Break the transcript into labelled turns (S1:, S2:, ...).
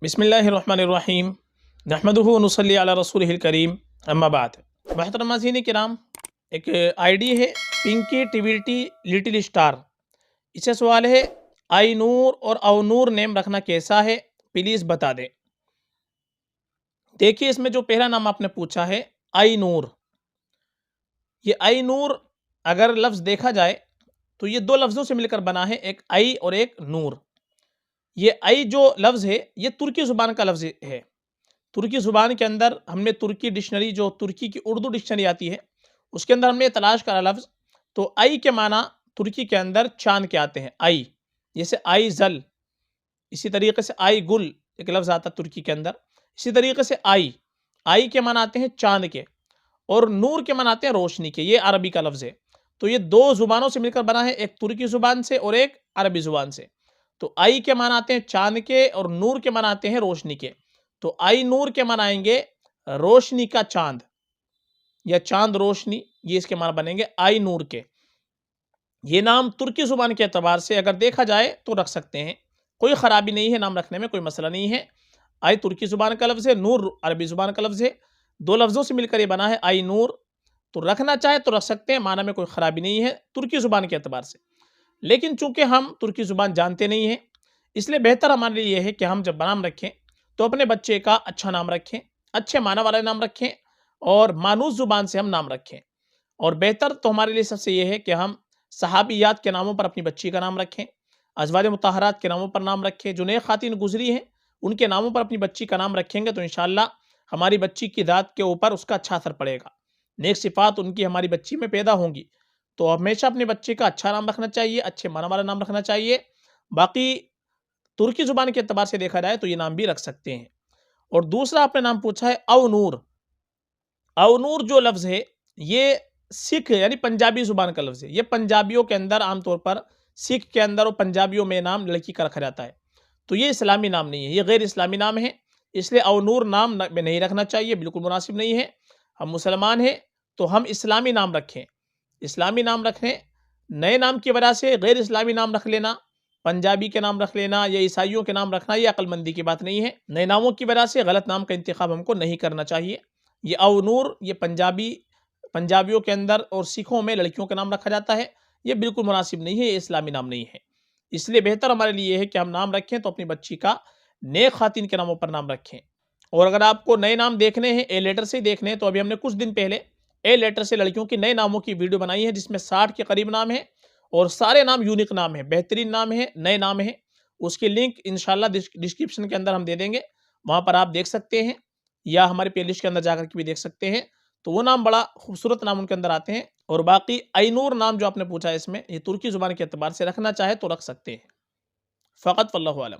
S1: बिस्मिल्लाहिर्रहमानिर्रहीम नहमदुहु व नुसल्ली अला रसूलिहिल करीम अम्मा बाद। मोहतरम नाज़रीन किराम, एक आईडी है पिंकी टिविटी लिटिल स्टार। इससे सवाल है आई नूर और अव नूर नेम रखना कैसा है, प्लीज़ बता दें। देखिए, इसमें जो पहला नाम आपने पूछा है आई नूर, ये आई नूर अगर लफ्ज़ देखा जाए तो ये दो लफ्ज़ों से मिलकर बना है, एक आई और एक नूर। ये आई जो लफ्ज़ है ये तुर्की ज़ुबान का लफ्ज़ है। तुर्की ज़ुबान के अंदर हमने तुर्की डिक्शनरी, जो तुर्की की उर्दू डिक्शनरी आती है, उसके अंदर हमने तलाश करा लफ्ज़, तो आई के माना तुर्की के अंदर चांद के आते हैं। आई जैसे आई जल, इसी तरीके से आई गुल एक लफ्ज़ आता है तुर्की के अंदर। इसी तरीके से आई के माना आते हैं चांद के, और नूर के माना आते हैं रोशनी के। ये अरबी का लफ्ज़ है। तो ये दो ज़ुबानों से मिलकर बना है, एक तुर्की ज़ुबान से और एक अरबी ज़ुबान से। तो आई के माना आते हैं चांद के और नूर के माना आते हैं रोशनी के। तो आई नूर के माना आएंगे रोशनी का चांद या चांद रोशनी, ये इसके माना बनेंगे आई नूर के। ये नाम तुर्की ज़ुबान के एतबार से अगर देखा जाए तो रख सकते हैं, कोई ख़राबी नहीं है, नाम रखने में कोई मसला नहीं है। आई तुर्की ज़ुबान का लफ्ज़ है, नूर अरबी ज़ुबान का लफ्ज़ है, दो लफ्ज़ों से मिलकर ये बना है आई नूर। तो रखना चाहे तो रख सकते हैं, माना में कोई ख़राबी नहीं है तुर्की ज़ुबान के एतबार से। लेकिन चूंकि हम तुर्की ज़ुबान जानते नहीं हैं, इसलिए बेहतर हमारे लिए यह है कि हम जब नाम रखें तो अपने बच्चे का अच्छा नाम रखें, अच्छे माना वाला नाम रखें और मानूस ज़ुबान से हम नाम रखें। और बेहतर तो हमारे लिए सबसे यह है कि हम सहाबियात के नामों पर अपनी बच्ची का नाम रखें, अज़वाज मुतहरात के नामों पर नाम रखें, जो नए ख़ातिन गुजरी हैं उनके नामों पर अपनी बच्ची का नाम रखेंगे तो इंशाअल्लाह हमारी बच्ची की दात के ऊपर उसका अच्छा असर पड़ेगा, नेक सिफ़ात उनकी हमारी बच्ची में पैदा होंगी। तो हमेशा अपने बच्चे का अच्छा नाम रखना चाहिए, अच्छे माना वाला नाम रखना चाहिए। बाकी तुर्की ज़ुबान के एतबार से देखा जाए तो ये नाम भी रख सकते हैं। और दूसरा आपने नाम पूछा है अवनूर। अवनूर जो लफ्ज़ है ये सिख यानी पंजाबी ज़ुबान का लफ्ज़ है। ये पंजाबियों के अंदर आमतौर पर, सिख के अंदर और पंजाबियों में नाम लड़की का रखा जाता है। तो ये इस्लामी नाम नहीं है, ये गैर इस्लामी नाम है, इसलिए अवनूर नाम में नहीं रखना चाहिए, बिल्कुल मुनासिब नहीं है। हम मुसलमान हैं तो हम इस्लामी नाम रखें, इस्लामी नाम रखें। नए नाम की वजह से गैर इस्लामी नाम रख लेना, पंजाबी के नाम रख लेना या ईसाइयों के नाम रखना, ये अक्लमंदी की बात नहीं है। नए नामों की वजह से गलत नाम का इंतखाब हमको नहीं करना चाहिए। ये अवनूर, ये पंजाबियों के अंदर और सिखों में लड़कियों का नाम रखा जाता है, ये बिल्कुल मुनासिब नहीं है, ये इस्लामी नाम नहीं है। इसलिए बेहतर हमारे लिए ये है कि हम नाम रखें तो अपनी बच्ची का नेक ख़ातिन के नामों पर नाम रखें। और अगर आपको नए नाम देखने हैं, ए लेटर से ही देखने हैं, तो अभी हमने कुछ दिन पहले ए लेटर से लड़कियों की नए नामों की वीडियो बनाई है, जिसमें 60 के करीब नाम है और सारे नाम यूनिक नाम है, बेहतरीन नाम है, नए नाम है। उसकी लिंक इंशाल्लाह डिस्क्रिप्शन के अंदर हम दे देंगे, वहाँ पर आप देख सकते हैं, या हमारे प्लेलिस्ट के अंदर जाकर के भी देख सकते हैं। तो वो नाम बड़ा खूबसूरत नाम उनके अंदर आते हैं। और बाकी आईनूर नाम जो आपने पूछा है, इसमें ये तुर्की ज़ुबान के एतबार से रखना चाहे तो रख सकते हैं। फ़कत वल्लाहु आलम।